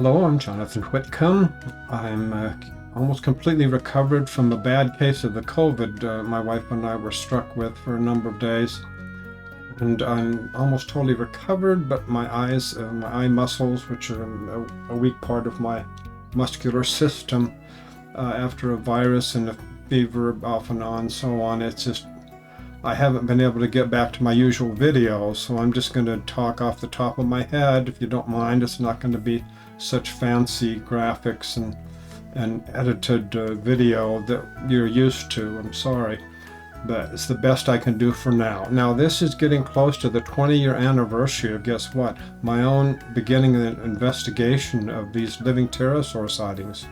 Hello, I'm Jonathan Whitcomb. I'm almost completely recovered from a bad case of the COVID my wife and I were struck with for a number of days. And I'm almost totally recovered, but my eyes, my eye muscles, which are a weak part of my muscular system, after a virus and a fever off and on, so on, it's just, I haven't been able to get back to my usual videos, so I'm just going to talk off the top of my head. If you don't mind, it's not going to be such fancy graphics and edited video that you're used to. I'm sorry, but it's the best I can do for now. Now, this is getting close to the 20-year anniversary of, guess what? My own beginning an investigation of these living pterosaur sightings.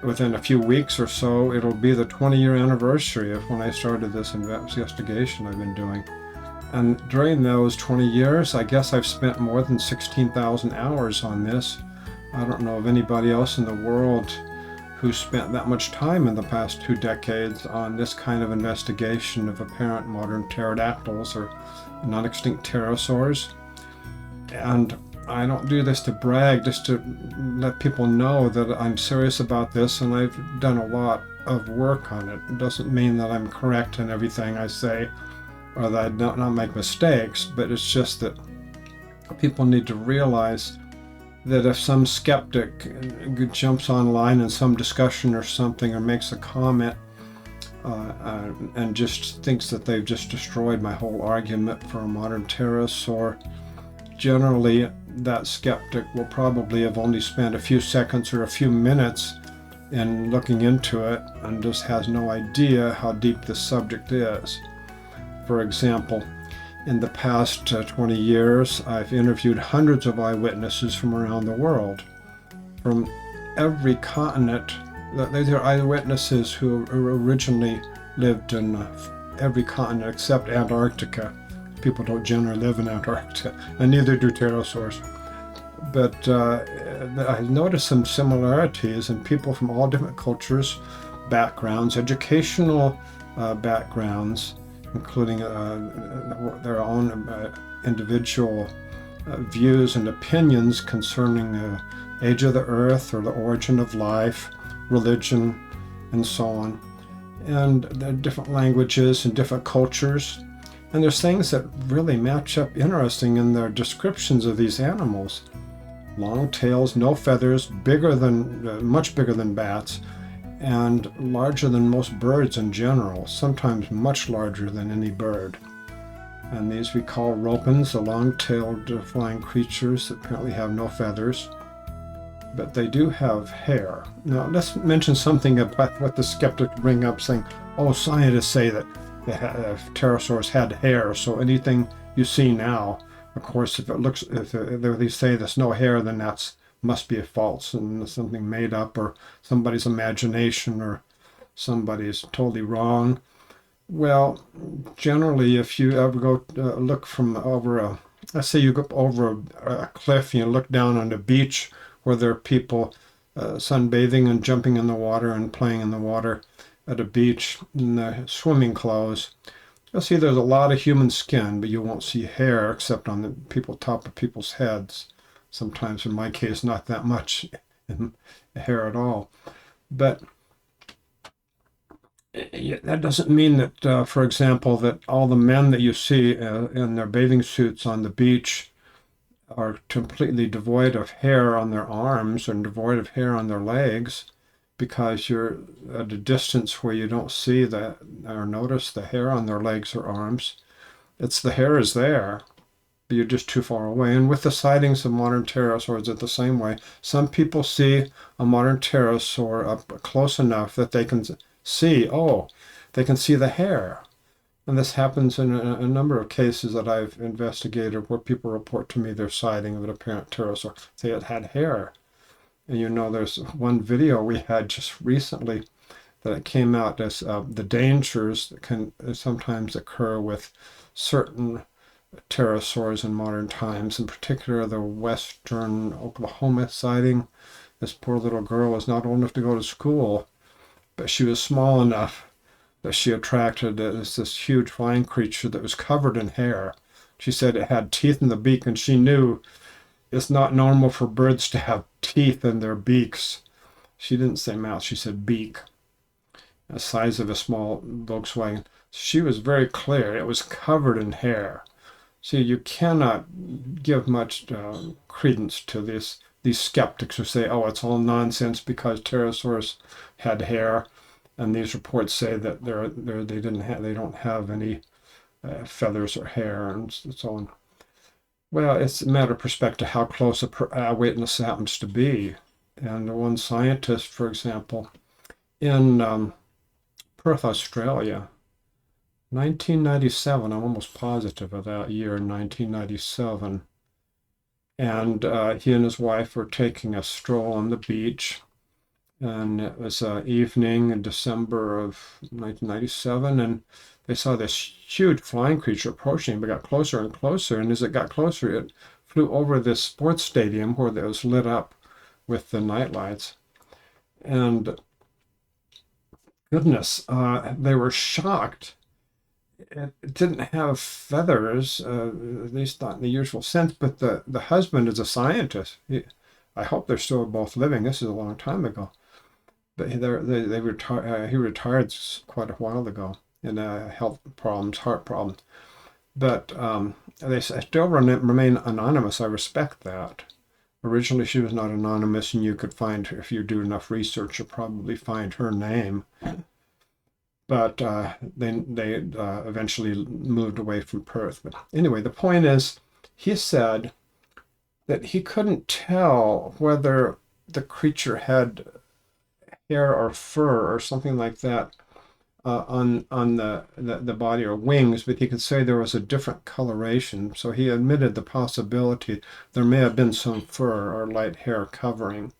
Within a few weeks or so, it'll be the 20-year anniversary of when I started this investigation I've been doing. And during those 20 years, I guess I've spent more than 16,000 hours on this. I don't know of anybody else in the world who spent that much time in the past 2 decades on this kind of investigation of apparent modern pterodactyls or non-extinct pterosaurs. And I don't do this to brag, just to let people know that I'm serious about this, and I've done a lot of work on it. It doesn't mean that I'm correct in everything I say or that I don't not make mistakes, but it's just that people need to realize that if some skeptic jumps online in some discussion or something or makes a comment and just thinks that they've just destroyed my whole argument for a modern pterosaur, generally that skeptic will probably have only spent a few seconds or a few minutes in looking into it and just has no idea how deep this subject is. For example, in the past 20 years, I've interviewed hundreds of eyewitnesses from around the world, from every continent. These are eyewitnesses who originally lived in every continent except Antarctica. People don't generally live in Antarctica, and neither do pterosaurs. But I noticed some similarities in people from all different cultures, backgrounds, educational backgrounds, including their own individual views and opinions concerning the age of the earth or the origin of life, religion, and so on. And there are different languages and different cultures. And there's things that really match up interesting in their descriptions of these animals. Long tails, no feathers, much bigger than bats, and larger than most birds in general, sometimes much larger than any bird. And these we call ropens, the long-tailed flying creatures that apparently have no feathers, but they do have hair. Now, let's mention something about what the skeptics bring up, saying, oh, scientists say that the pterosaurs had hair, so anything you see now, of course, if they say there's no hair, then that's must be a false and something made up or somebody's imagination or somebody's totally wrong. Well, generally, if you ever go look from over let's say you go over a cliff and you look down on a beach where there are people sunbathing and jumping in the water and playing in the water at a beach in their swimming clothes, you'll see there's a lot of human skin, but you won't see hair except on the top of people's heads. Sometimes, in my case, not that much hair at all. But that doesn't mean that, for example, that all the men that you see in their bathing suits on the beach are completely devoid of hair on their arms and devoid of hair on their legs, because you're at a distance where you don't see or notice the hair on their legs or arms. The hair is there, but you're just too far away. And with the sightings of modern pterosaurs, it's the same way. Some people see a modern pterosaur up close enough that they can see the hair. And this happens in a number of cases that I've investigated where people report to me their sighting of an apparent pterosaur. Say it had hair. And there's one video we had just recently that it came out as the dangers that can sometimes occur with certain pterosaurs in modern times, in particular the western Oklahoma sighting. This poor little girl was not old enough to go to school, but she was small enough that she attracted this huge flying creature that was covered in hair. She said it had teeth in the beak, and she knew it's not normal for birds to have teeth in their beaks. She didn't say mouth, she said beak, the size of a small Volkswagen. She was very clear. It was covered in hair. See, you cannot give much credence to these skeptics who say, "Oh, it's all nonsense because pterosaurs had hair," and these reports say that they don't have any feathers or hair and so on. Well, it's a matter of perspective how close a witness happens to be. And one scientist, for example, in Perth, Australia, 1997, I'm almost positive of that year, 1997. And he and his wife were taking a stroll on the beach. And it was evening in December of 1997. And they saw this huge flying creature approaching, but got closer and closer. And as it got closer, it flew over this sports stadium where it was lit up with the night lights. And goodness, they were shocked. It didn't have feathers, at least not in the usual sense, but the husband is a scientist. I hope they're still both living. This is a long time ago. But he retired quite a while ago in health problems, heart problems. But they still remain anonymous. I respect that. Originally, she was not anonymous, and you could find her, if you do enough research, you'll probably find her name. But they eventually moved away from Perth. But anyway, the point is, he said that he couldn't tell whether the creature had hair or fur or something like that on the body or wings, but he could say there was a different coloration. So he admitted the possibility there may have been some fur or light hair covering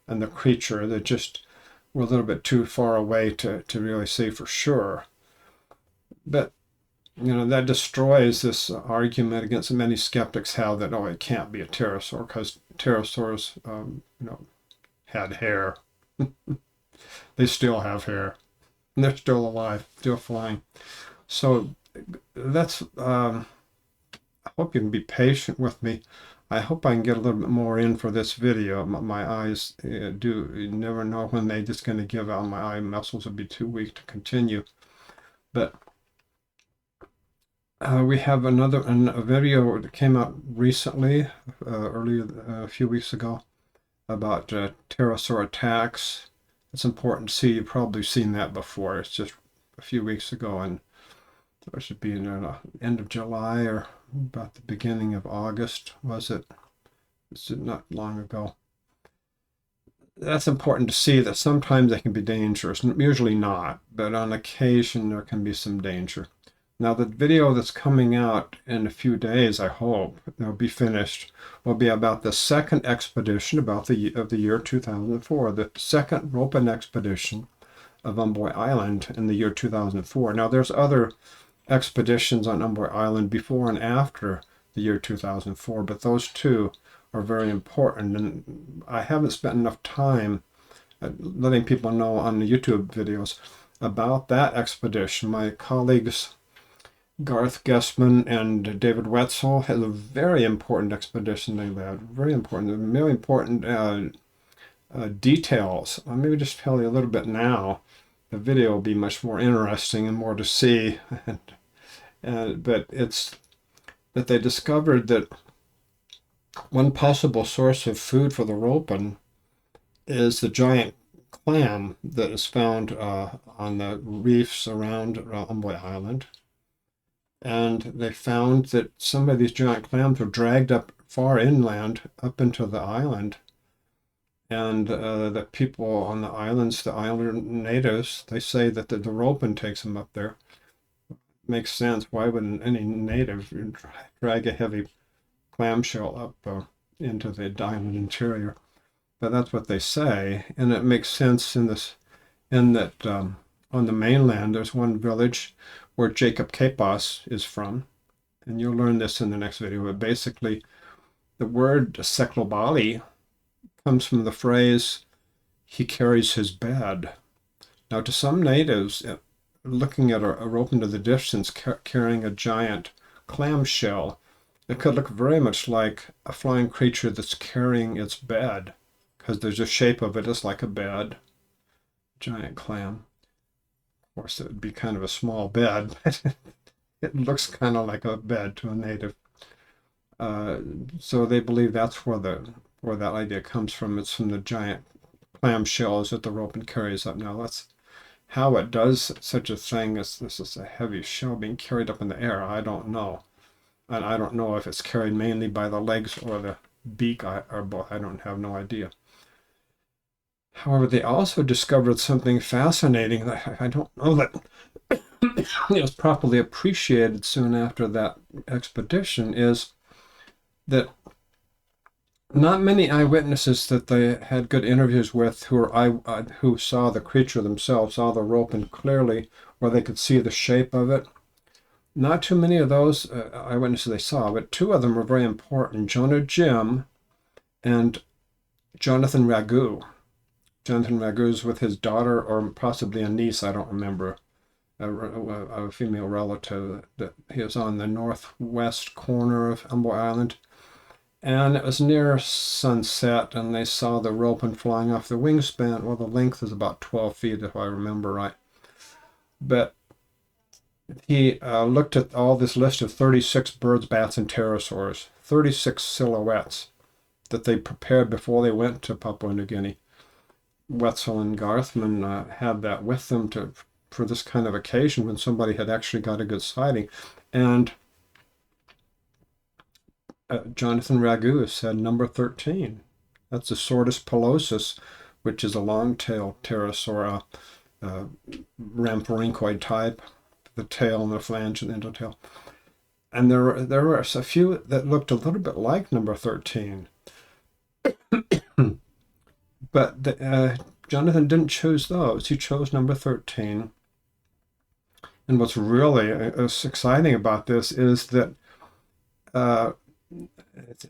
and the creature that just were a little bit too far away to really say for sure. But that destroys this argument against many skeptics have that, oh, it can't be a pterosaur because pterosaurs had hair. They still have hair. And they're still alive, still flying. So that's, I hope you can be patient with me. I hope I can get a little bit more in for this video. My eyes you never know when they're just going to give out. My eye muscles will be too weak to continue. But we have a video that came out recently, earlier, a few weeks ago, about pterosaur attacks. It's important to see. You've probably seen that before. It's just a few weeks ago, and it should be in the end of July or about the beginning of August, was it? It's not long ago. That's important to see that sometimes they can be dangerous, usually not, but on occasion there can be some danger. Now the video that's coming out in a few days, I hope, it'll be finished, will be about the second expedition of the year 2004, the second rope-in expedition of Umboy Island in the year 2004. Now there's other expeditions on Umboy Island before and after the year 2004, but those two are very important, and I haven't spent enough time letting people know on the YouTube videos about that expedition. My colleagues Garth Guessman and David Wetzel had a very important expedition they led, very important details. I'll maybe just tell you a little bit now. The video will be much more interesting and more to see. But it's that they discovered that one possible source of food for the ropen is the giant clam that is found on the reefs around Umboy Island. And they found that some of these giant clams were dragged up far inland, up into the island. And the people on the islands, the island natives, they say that the ropen takes them up there. Makes sense. Why wouldn't any native drag a heavy clamshell up into the island interior? But that's what they say, and it makes sense in that on the mainland there's one village where Jacob Kapos is from, and you'll learn this in the next video. But basically, the word Seklobali comes from the phrase "he carries his bed." Now, to some natives, looking at a rope into the distance carrying a giant clamshell, it could look very much like a flying creature that's carrying its bed, because there's a shape of it. It's like a bed, giant clam. Of course, it would be kind of a small bed, but it looks kind of like a bed to a native. So they believe that's where that idea comes from. It's from the giant clam shells that the rope carries up. Now that's how it does such a thing. This is a heavy shell being carried up in the air. I don't know, and I don't know if it's carried mainly by the legs or the beak or both. I don't have no idea. However, they also discovered something fascinating that I don't know that it was properly appreciated soon after that expedition, is that not many eyewitnesses that they had good interviews with who saw the creature themselves, saw the rope and clearly, or they could see the shape of it. Not too many of those eyewitnesses they saw, but two of them were very important, Jonah Jim and Jonathan Ragu. Jonathan Ragu's with his daughter, or possibly a niece, I don't remember, a female relative. That he was on the northwest corner of Amboy Island. And it was near sunset, and they saw the rope and flying off the wingspan. Well, the length is about 12 feet, if I remember right. But he looked at all this list of 36 birds, bats, and pterosaurs, 36 silhouettes that they prepared before they went to Papua New Guinea. Wetzel and Garthman had that with them for this kind of occasion when somebody had actually got a good sighting. And Jonathan Ragu said number 13. That's the Sortus pilosus, which is a long-tailed pterosaur, rhamphorhynchoid type, the tail and the flange and endotail. And there were a few that looked a little bit like number 13. But Jonathan didn't choose those. He chose number 13. And what's really exciting about this is that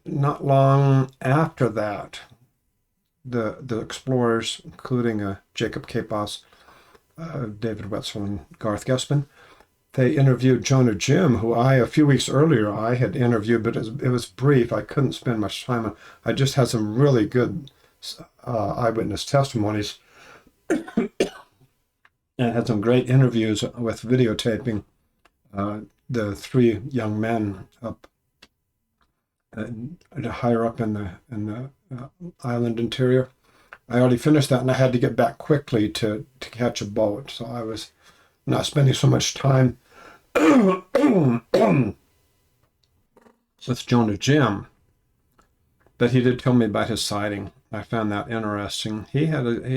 not long after that, the explorers, including Jacob Kapos, David Wetzel, and Garth Gespin, they interviewed Jonah Jim, who a few weeks earlier I had interviewed, but it was brief. I couldn't spend much time on. I just had some really good eyewitness testimonies and had some great interviews with videotaping the three young men up higher up in the island interior. I already finished that, and I had to get back quickly to catch a boat, so I was not spending so much time with Jonah Jim. But he did tell me about his sighting. I found that interesting. He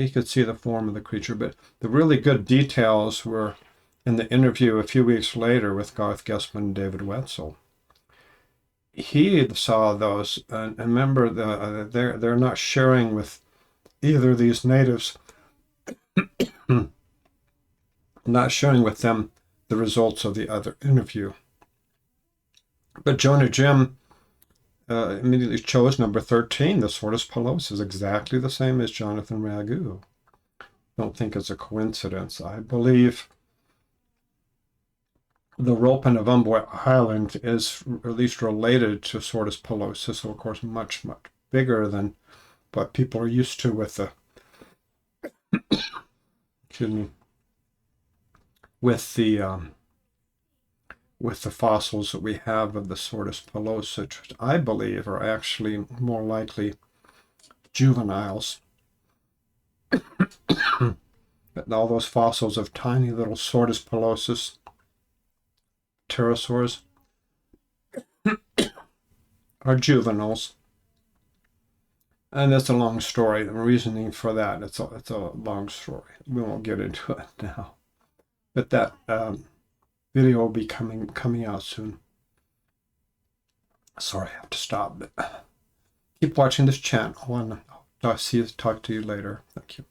could see the form of the creature, but the really good details were in the interview a few weeks later with Garth Gespin and David Wetzel. He saw those, and remember, they're not sharing with either of these natives, not sharing with them the results of the other interview. But Jonah Jim immediately chose number 13, the Sortus pilosus, exactly the same as Jonathan Ragu. Don't think it's a coincidence. I believe the ropen of Amboy Island is at least related to Sortus pilosus, so of course much, much bigger than what people are used to with the excuse me, with the fossils that we have of the Sortus pilosus, which I believe are actually more likely juveniles. But all those fossils of tiny little Sortus pilosus pterosaurs are juveniles. And that's a long story. The reasoning for that, it's a long story. We won't get into it now. But that video will be coming out soon. Sorry, I have to stop, but keep watching this channel, and I'll talk to you later. Thank you.